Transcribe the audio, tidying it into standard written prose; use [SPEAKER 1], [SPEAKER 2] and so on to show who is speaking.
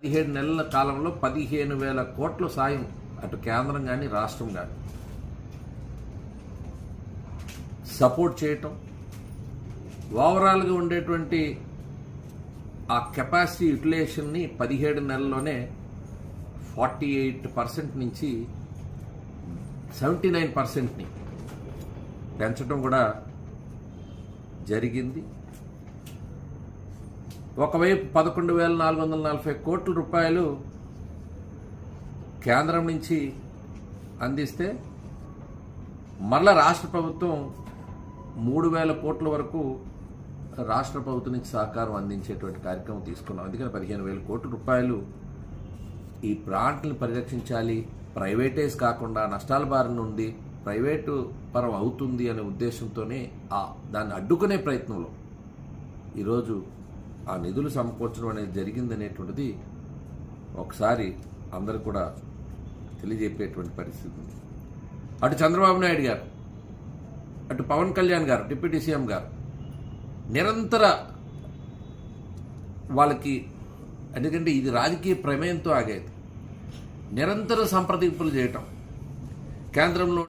[SPEAKER 1] 17 నెలల కాలంలో 15,000 కోట్ల సాయం అటు కేంద్రం కానీ రాష్ట్రం కానీ సపోర్ట్ చేయటం, ఓవరాల్గా ఉండేటువంటి ఆ కెపాసిటీ యూటిలైజేషన్ని 17 నెలల్లోనే 48% నుంచి 79%ని పెంచడం కూడా జరిగింది. ఒకవైపు 11,440 కోట్ల రూపాయలు కేంద్రం నుంచి అందిస్తే మరలా రాష్ట్ర ప్రభుత్వం 3,000 కోట్ల వరకు రాష్ట్ర ప్రభుత్వం నుంచి సహకారం అందించేటువంటి కార్యక్రమం తీసుకున్నాం. అందుకని 15,000 కోట్ల రూపాయలు ఈ ప్లాంట్ని పరిరక్షించాలి, ప్రైవేటైజ్ కాకుండా నష్టాల బారి నుండి ప్రైవేటు పరం అవుతుంది అనే ఉద్దేశంతోనే దాన్ని అడ్డుకునే ప్రయత్నంలో ఈరోజు ఆ నిధులు సమకూర్చడం అనేది జరిగిందనేటువంటిది ఒకసారి అందరూ కూడా తెలియజెప్పేటువంటి పరిస్థితి ఉంది. అటు చంద్రబాబు నాయుడు గారు, అటు పవన్ కళ్యాణ్ గారు, డిప్యూటీ సీఎం గారు నిరంతర వాళ్ళకి, ఎందుకంటే ఇది రాజకీయ ప్రమేయంతో ఆగేది, నిరంతర సంప్రదింపులు చేయటం కేంద్రంలో